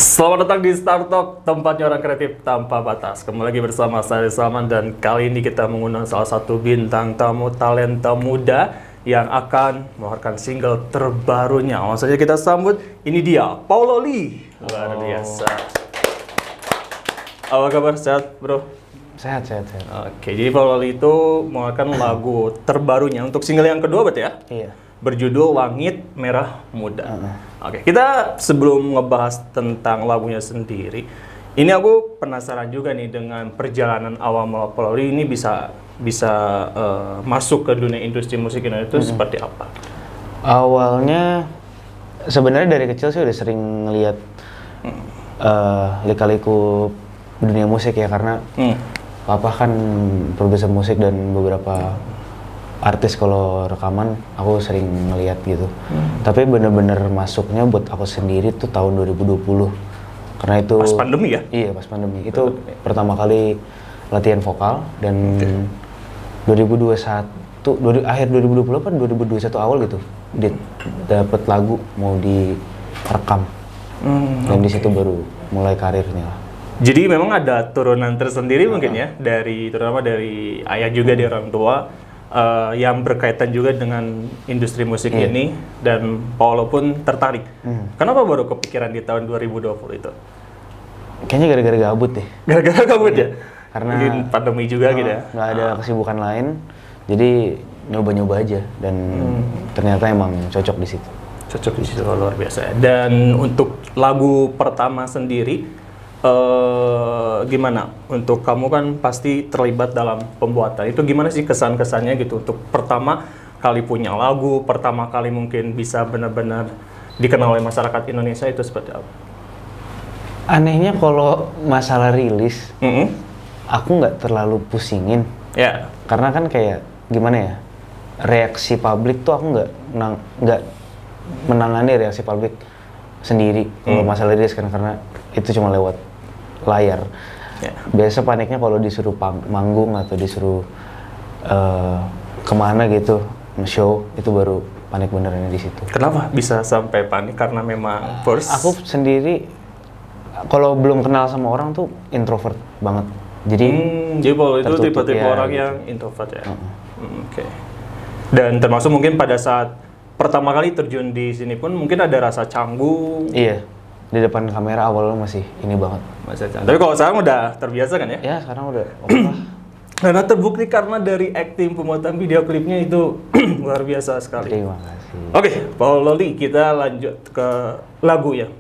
Selamat datang di Star Talk, tempatnya orang kreatif tanpa batas. Kembali lagi bersama saya Salman dan kali ini kita mengundang salah satu bintang tamu talenta muda yang akan mengeluarkan single terbarunya. Langsung saja kita sambut, ini dia, Paulo Lee. Luar biasa. Apa kabar? Sehat, bro? Sehat. Oke, jadi Paulo Lee itu mengeluarkan lagu terbarunya untuk single yang kedua berarti ya? Iya. Berjudul Langit Merah Muda. Oke, kita sebelum ngebahas tentang lagunya sendiri, ini aku penasaran juga nih dengan perjalanan awal mula Paulo Lee ini bisa masuk ke dunia industri musik Indonesia itu seperti apa? Awalnya sebenarnya dari kecil sih udah sering ngeliat lika-liku dunia musik ya, karena papa kan produser musik dan beberapa artis kalau rekaman aku sering ngeliat gitu. Tapi bener-bener masuknya buat aku sendiri tuh tahun 2020. Karena itu Pas pandemi ya? Iya, pas pandemi. Itu pertama kali latihan vokal dan 2021 akhir 2020 apa 2021 awal gitu. Dapat lagu mau direkam. Dan di situ baru mulai karirnya lah. Jadi memang ada turunan tersendiri mungkin ya, terutama dari ayah juga dari orang tua. Yang berkaitan juga dengan industri musik ini, dan Paulo pun tertarik. Kenapa baru kepikiran di tahun 2020 itu? Kayaknya gara-gara gabut deh. Gara-gara kabut ya? Karena mungkin pandemi juga gitu ya? Nggak ada kesibukan lain, jadi nyoba-nyoba aja dan ternyata emang cocok di situ. Cocok di situ, luar biasa. Dan untuk lagu pertama sendiri, gimana? Untuk kamu kan pasti terlibat dalam pembuatan. Itu gimana sih kesan-kesannya gitu untuk pertama kali punya lagu, pertama kali mungkin bisa benar-benar dikenal oleh masyarakat Indonesia, itu seperti apa? Anehnya kalau masalah rilis, aku nggak terlalu pusingin. Ya. Karena kan kayak gimana ya, reaksi publik tuh aku nggak menangani reaksi publik sendiri kalau masalah rilis kan, karena itu cuma lewat layar. Biasa paniknya kalau disuruh manggung atau disuruh kemana gitu, show, itu baru panik benerannya di situ. Kenapa bisa sampai panik? Karena memang first aku sendiri kalau belum kenal sama orang tuh introvert banget. Jadi Paulo itu tertutup tipe-tipe ya, orang gitu. yang introvert ya. Oke. Dan termasuk mungkin pada saat pertama kali terjun di sini pun mungkin ada rasa canggung. Iya. Di depan kamera awalnya masih ini banget. Tapi kalau sekarang udah terbiasa kan ya? Ya, sekarang udah oke lah. Karena terbukti karena dari acting pembuatan video klipnya itu luar biasa sekali. Terima kasih. Oke, Paulo Lee, kita lanjut ke lagu ya.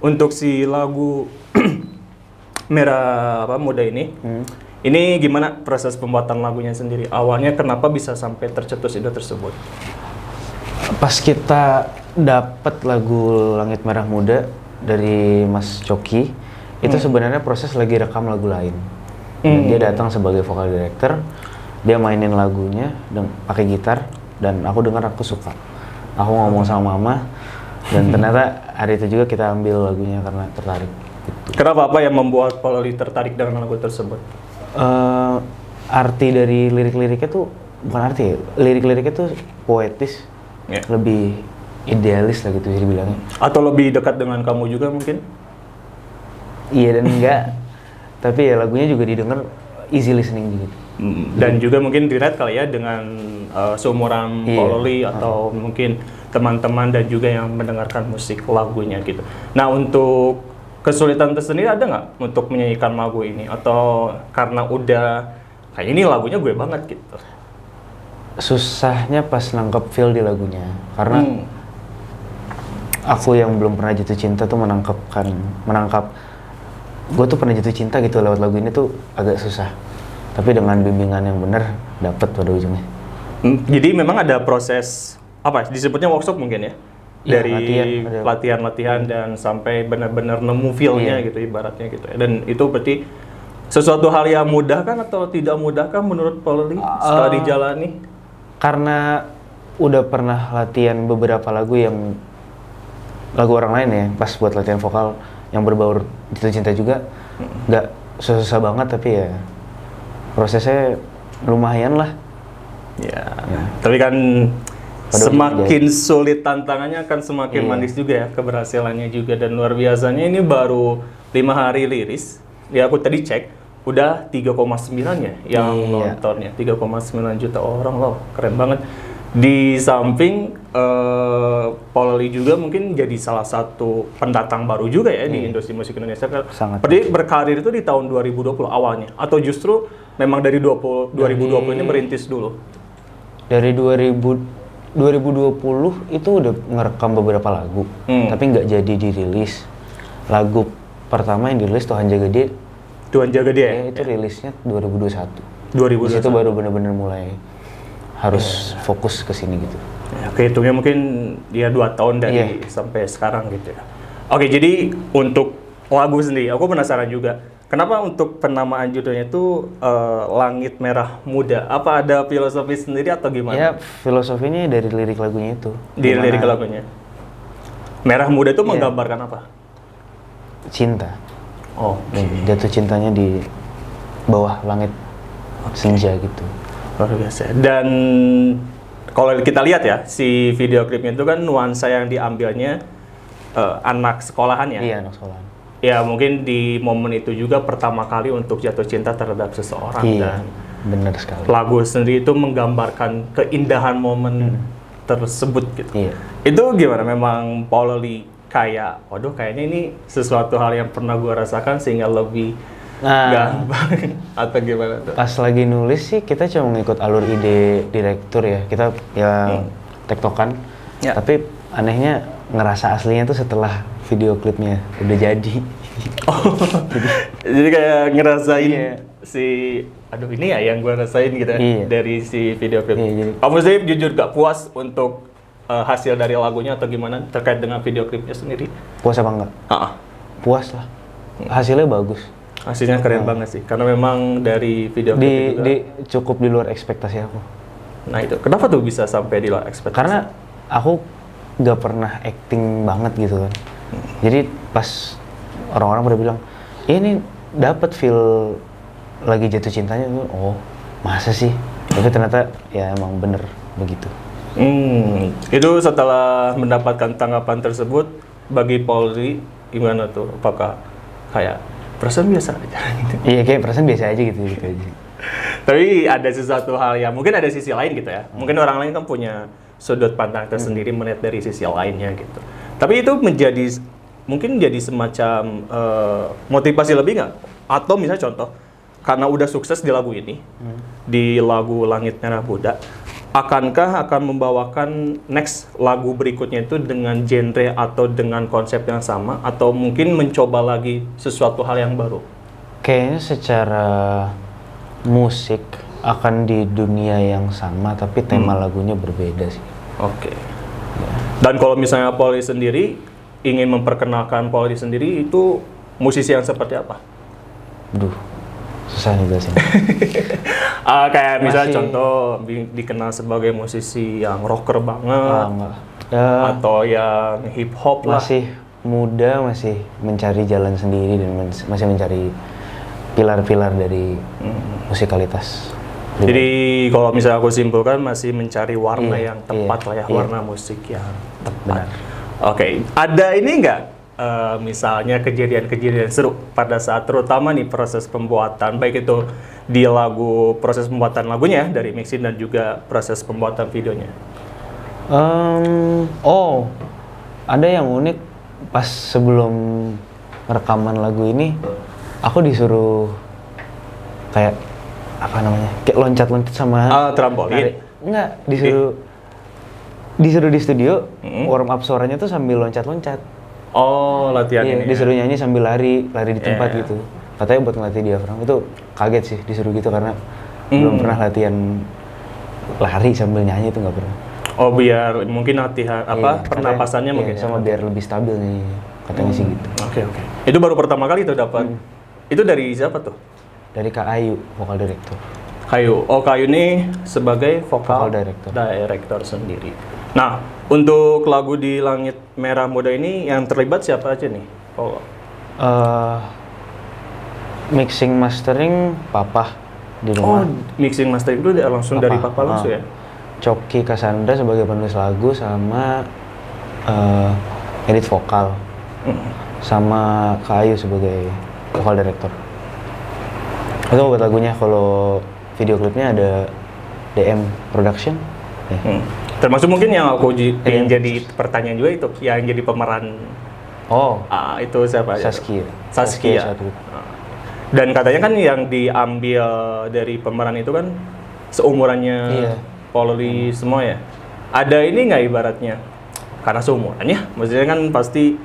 Untuk si lagu Merah Muda ini, ini gimana proses pembuatan lagunya sendiri? Awalnya kenapa bisa sampai tercetus ide tersebut? Pas kita dapat lagu Langit Merah Muda dari Mas Coki, itu sebenarnya proses lagi rekam lagu lain. Dan dia datang sebagai vocal director, dia mainin lagunya pakai gitar, dan aku dengar, aku suka. Aku ngomong sama mama, dan ternyata hari itu juga kita ambil lagunya karena tertarik. Gitu. Kenapa, apa yang membuat Paulo Lee tertarik dengan lagu tersebut? Arti dari lirik-liriknya tuh, bukan arti ya, lirik-liriknya tuh poetis, lebih idealis lah gitu jadi bilangnya. Atau lebih dekat dengan kamu juga mungkin? Iya dan enggak. Tapi ya lagunya juga didengar easy listening gitu. Dan juga mungkin relate kali ya dengan seumuran Paulo Lee atau mungkin teman-teman dan juga yang mendengarkan musik lagunya gitu. Nah, untuk kesulitan tersendiri ada nggak untuk menyanyikan lagu ini? Atau karena udah kayak ini lagunya gue banget gitu? Susahnya pas nangkep feel di lagunya. Karena aku yang belum pernah jatuh cinta tuh menangkap gue tuh pernah jatuh cinta gitu lewat lagu ini tuh agak susah. Tapi dengan bimbingan yang benar dapet pada ujungnya. Jadi memang ada proses apa disebutnya workshop mungkin ya? Dari latihan dan sampai benar-benar nemu feel-nya gitu ibaratnya gitu ya. Dan itu berarti sesuatu hal yang mudah kan atau tidak mudah kan menurut Paulo Lee setelah dijalani? Karena udah pernah latihan beberapa lagu orang lain ya, pas buat latihan vokal yang berbaur jatuh cinta juga, nggak susah banget, tapi ya prosesnya lumayan lah. Ya. Tapi kan Semakin sulit tantangannya akan semakin Iya. manis juga ya keberhasilannya juga, dan luar biasanya ini baru 5 hari rilis. Ya aku tadi cek udah 3,9 ya yang Iya. nontonnya, 3,9 juta orang loh, keren banget. Di samping Polly juga mungkin jadi salah satu pendatang baru juga ya di industri musik Indonesia. Sangat. Berarti berkarir itu di tahun 2020 awalnya, atau justru memang dari 2020 ini merintis dulu? Dari 2020 itu udah ngerekam beberapa lagu, tapi nggak jadi dirilis. Lagu pertama yang dirilis Tuhan Jaga Dia, Tuhan Jaga Dia ya? itu rilisnya 2021. 2021. Di situ baru bener-bener mulai harus fokus ke sini gitu. Ya, kehitungnya mungkin dia 2 tahun dari sampai sekarang gitu ya. Oke, jadi untuk lagu sendiri, aku penasaran juga. Kenapa untuk penamaan judulnya itu Langit Merah Muda? Apa ada filosofi sendiri atau gimana? Ya, filosofinya dari lirik lagunya itu. Di Dimana lirik lagunya. Merah Muda itu menggambarkan apa? cinta. Oh, Dan jatuh cintanya di bawah langit senja gitu. luar biasa. Dan kalau kita lihat ya, si video klipnya itu kan nuansa yang diambilnya anak sekolahan ya? Iya, anak sekolah. Ya mungkin di momen itu juga pertama kali untuk jatuh cinta terhadap seseorang, Iya, dan bener sekali. lagu sendiri itu menggambarkan keindahan momen tersebut gitu. Iya. Itu gimana? Memang Polly kayak, waduh kayaknya ini sesuatu hal yang pernah gue rasakan sehingga lebih gampang atau gimana tuh? Pas lagi nulis sih kita cuma ngikut alur ide direktur ya. Kita ya tektokan. Ya. Tapi anehnya ngerasa aslinya tuh setelah video klipnya udah jadi. Oh, jadi kayak ngerasain Iya. si, aduh ini ya yang gue rasain gitu ya, Iya. dari si video klip. Iya, jadi- Kamu sendiri jujur gak puas untuk hasil dari lagunya atau gimana terkait dengan video klipnya sendiri? Puas apa enggak? Puas lah. Hasilnya bagus. Hasilnya keren banget sih, karena memang dari video klip juga. Cukup di luar ekspektasi aku. Nah itu, kenapa tuh bisa sampai di luar ekspektasi? Karena aku nggak pernah acting banget gitu kan. Jadi pas orang-orang pada bilang, ini dapat feel lagi jatuh cintanya tuh, oh masa sih? Tapi ternyata ya emang bener begitu. Itu setelah mendapatkan tanggapan tersebut, bagi Polly gimana tuh? Apakah kayak perasaan biasa aja gitu? Iya kayak perasaan biasa aja gitu aja. Tapi ada sesuatu hal yang mungkin ada sisi lain gitu ya. Mungkin orang lain kan punya sudut pandang tersendiri melihat dari sisi lainnya gitu. Tapi itu mungkin jadi semacam motivasi lebih nggak? Atau misalnya contoh, karena udah sukses di lagu ini, di lagu Langit Merah Muda, akankah akan membawakan next lagu berikutnya itu dengan genre atau dengan konsep yang sama, atau mungkin mencoba lagi sesuatu hal yang baru? Kayaknya secara musik akan di dunia yang sama tapi tema lagunya berbeda sih. Oke. Dan kalau misalnya Polly sendiri ingin memperkenalkan Polly sendiri, itu musisi yang seperti apa? Duh, susah nih jelasin. Kayak misalnya Masih- contoh dikenal sebagai musisi yang rocker banget, Enggak. Ya, atau yang hip hop lah. masih muda, masih mencari jalan sendiri dan masih mencari pilar-pilar dari musikalitas. Jadi kalau misalnya aku simpulkan masih mencari warna Iya, yang tepat iya, lah ya, iya. warna musik yang tepat. Benar. Oke, ada ini nggak misalnya kejadian-kejadian seru pada saat terutama nih proses pembuatan, baik itu di lagu, proses pembuatan lagunya dari mixing dan juga proses pembuatan videonya? Oh, ada yang unik pas sebelum rekaman lagu ini, aku disuruh kayak apa namanya, kayak loncat-loncat sama Trampolin. enggak, disuruh di studio warm up suaranya tuh sambil loncat-loncat. Oh, latihan Iya, ini. disuruh nyanyi sambil lari di tempat Iya. gitu. Katanya buat ngelatih diafragma. Itu kaget sih disuruh gitu karena belum pernah latihan lari sambil nyanyi, itu nggak pernah. Oh, biar mungkin latihan Iya, pernapasannya katanya- mungkin iya, sama biar lebih stabil nih, katanya sih gitu. Oke. Itu baru pertama kali itu dapat. Itu dari siapa tuh? Dari Kak Ayu, vokal direktur. Kayu. Oh, Kayu ini sebagai vokal Vokal director. director sendiri. Nah, untuk lagu di Langit Merah Muda ini yang terlibat siapa aja nih? Oh, Mixing mastering papa di oh rumah. mixing master itu langsung dari Papa langsung ya? Coki Cassandra sebagai penulis lagu sama edit vokal, sama Kak Ayu sebagai vokal director. Itu buat lagunya. Kalau video klipnya ada DM Production. Ya. Termasuk mungkin yang aku ingin jadi pertanyaan juga itu, yang jadi pemeran. Itu siapa? Saskia. Dan katanya kan yang diambil dari pemeran itu kan seumurannya Polly semua ya. Ada ini nggak ibaratnya? Karena seumurannya, maksudnya kan pasti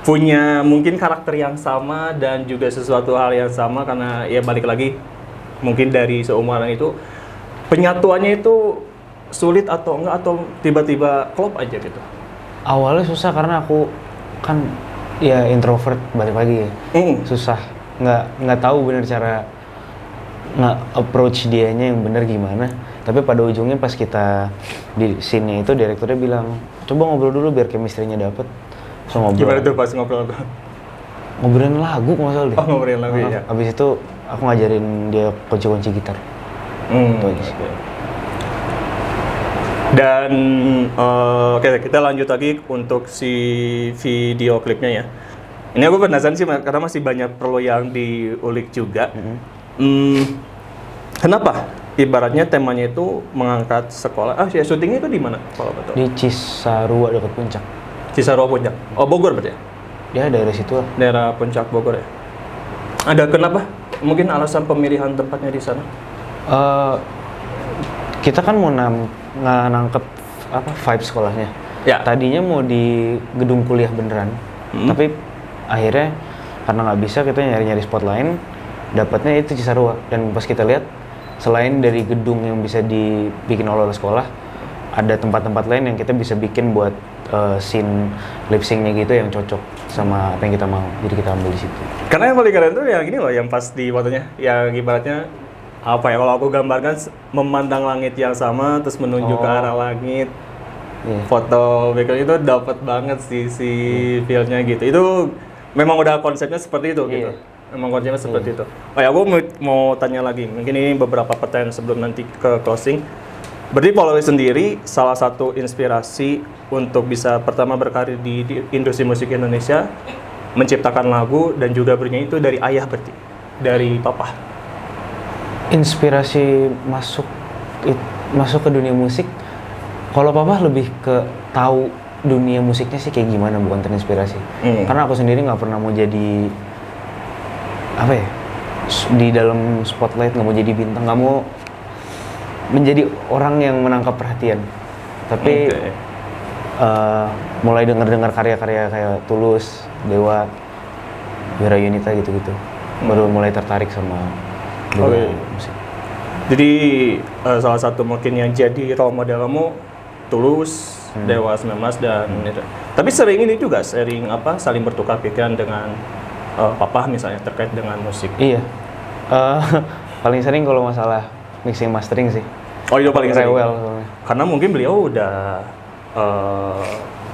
punya mungkin karakter yang sama dan juga sesuatu hal yang sama, karena ya balik lagi mungkin dari seumuran itu penyatuannya itu sulit atau enggak, atau tiba-tiba klop aja gitu. Awalnya susah karena aku kan ya introvert, balik lagi ya. Susah, nggak tahu bener cara approach dianya yang bener gimana. Tapi pada ujungnya pas kita di scene-nya itu direkturnya bilang, coba ngobrol dulu biar chemistry-nya dapet. So ngobrol. Gimana tuh pas ngobrol? Ngobrolin lagu nggak salah deh. Ngobrolin lagu ya. Abis itu aku ngajarin dia kunci-kunci gitar. Itu aja sih. Dan oke, kita lanjut lagi untuk si video klipnya ya. Ini aku penasaran sih karena masih banyak perlu yang diulik juga. Kenapa ibaratnya temanya itu mengangkat sekolah? Ya syutingnya itu di mana kalau betul? Di Cisarua dekat Puncak. Cisarua Puncak. Oh, Bogor berarti ya? Ya daerah situ lah. Daerah Puncak Bogor ya. Ada kenapa? Mungkin alasan pemilihan tempatnya di sana? Kita kan mau nangkep vibe sekolahnya. Ya. Tadinya mau di gedung kuliah beneran, tapi akhirnya karena nggak bisa, kita nyari-nyari spot lain, dapatnya itu Cisarua. Dan pas kita lihat, selain dari gedung yang bisa dibikin oleh sekolah, ada tempat-tempat lain yang kita bisa bikin buat scene lip sync-nya gitu yang cocok sama apa yang kita mau. Jadi kita ambil di situ. Karena yang paling keren tuh yang ini loh, yang pas di fotonya, yang ibaratnya apa ya, kalau aku gambarkan memandang langit yang sama terus menuju ke arah langit. Foto background itu dapat banget sih si feel-nya gitu. Itu memang udah konsepnya seperti itu gitu. Memang konsepnya seperti itu. Oh ya, aku mau tanya lagi. Mungkin ini beberapa pertanyaan sebelum nanti ke closing. Berarti Polly sendiri salah satu inspirasi untuk bisa pertama berkarir di industri musik Indonesia, menciptakan lagu dan juga bernyanyi itu dari ayah berarti? Dari papa? Inspirasi masuk ke dunia musik, kalau papa lebih ke tahu dunia musiknya sih kayak gimana, bukan terinspirasi. Karena aku sendiri nggak pernah mau jadi apa ya, di dalam spotlight, nggak mau jadi bintang, nggak mau menjadi orang yang menangkap perhatian. Tapi mulai dengar karya-karya kayak Tulus, Dewa, Wira Yunita gitu-gitu, baru mulai tertarik sama musik. Jadi salah satu mungkin yang jadi role model kamu Tulus, Dewa 19 dan itu. Tapi sering ini juga saling bertukar pikiran dengan papa misalnya terkait dengan musik. Iya. Paling sering kalau masalah mixing mastering sih. Oh, itu paling sering. Rewel. Karena mungkin beliau udah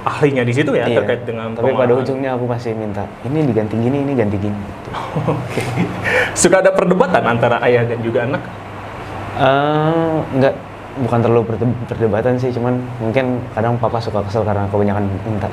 ahlinya di situ ya, terkait dengan tapi pada ujungnya aku masih minta ini diganti gini, ini ganti gini gitu. Oke. Suka ada perdebatan antara ayah dan juga anak? Enggak, bukan terlalu perdebatan sih, cuman mungkin kadang papa suka kesel karena kebanyakan minta.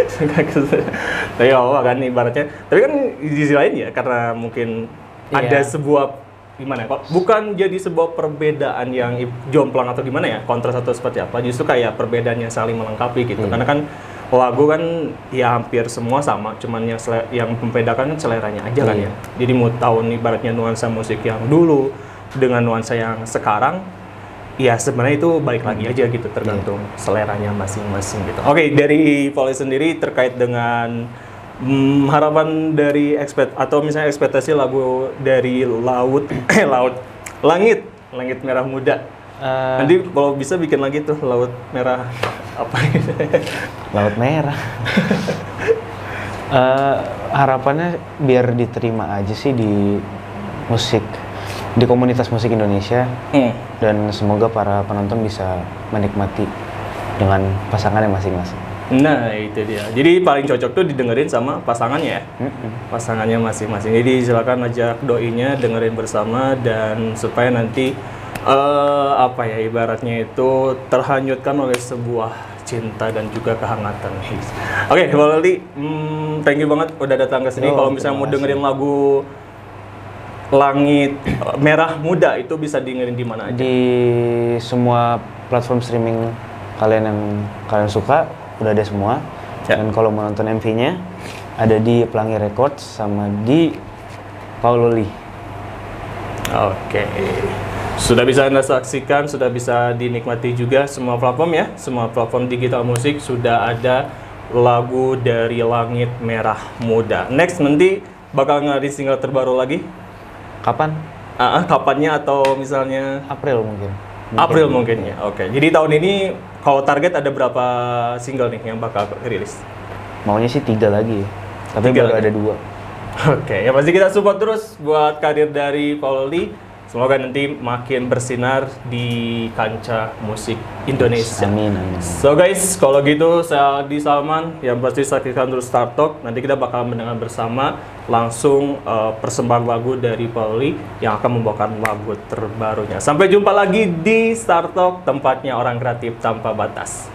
Suka kesel. Tapi kan ibaratnya. Tapi kan di sisi lain ya, karena mungkin ada sebuah gimana kok, bukan jadi sebuah perbedaan yang jomplang atau gimana ya, kontras atau seperti apa, justru kayak perbedaan yang saling melengkapi gitu. Karena kan lagu kan ya hampir semua sama, cuman yang membedakan kan seleranya aja kan ya. Jadi mau tahu nih ibaratnya nuansa musik yang dulu dengan nuansa yang sekarang, ya sebenarnya itu balik lagi aja gitu, tergantung seleranya masing-masing gitu. Oke, dari Polly sendiri terkait dengan harapan dari atau misalnya ekspektasi lagu dari Langit Merah Muda. Nanti kalau bisa bikin lagi tuh Laut Merah apa gitu. Laut Merah. Harapannya biar diterima aja sih di komunitas musik Indonesia, dan semoga para penonton bisa menikmati dengan pasangannya masing-masing. Nah itu dia, jadi paling cocok tuh didengerin sama pasangannya ya, pasangannya masing-masing. Jadi silakan ajak doinya dengerin bersama, dan supaya nanti apa ya, ibaratnya itu terhanyutkan oleh sebuah cinta dan juga kehangatan. Oke, Pak Loli, thank you banget udah datang ke sini. Kalau misalnya mau dengerin lagu Langit Merah Muda itu bisa dengerin di mana aja? Di semua platform streaming kalian yang kalian suka udah ada semua. Ya. Dan kalau mau nonton MV-nya ada di Pelangi Records sama di Pauloli. Oke. Sudah bisa Anda saksikan, sudah bisa dinikmati juga semua platform ya. Semua platform digital musik sudah ada lagu dari Langit Merah Muda. Next nanti bakal ngerilis single terbaru lagi. Kapan? Kapannya atau misalnya April mungkin. April mungkin ya. Oke. Jadi tahun ini kalau target ada berapa single nih yang bakal rilis? Maunya sih 3 lagi, tapi 3 baru lagi. ada 2. Oke, ya pasti kita support terus buat karir dari Pauloli. Semoga nanti makin bersinar di kancah musik Indonesia. Amin, amin. So guys, kalau gitu saya Aldi Salman, yang pasti saksikan terus Start Talk. Nanti kita bakal mendengar bersama langsung persembahan lagu dari Pauloli yang akan membawakan lagu terbarunya. Sampai jumpa lagi di Start Talk, tempatnya orang kreatif tanpa batas.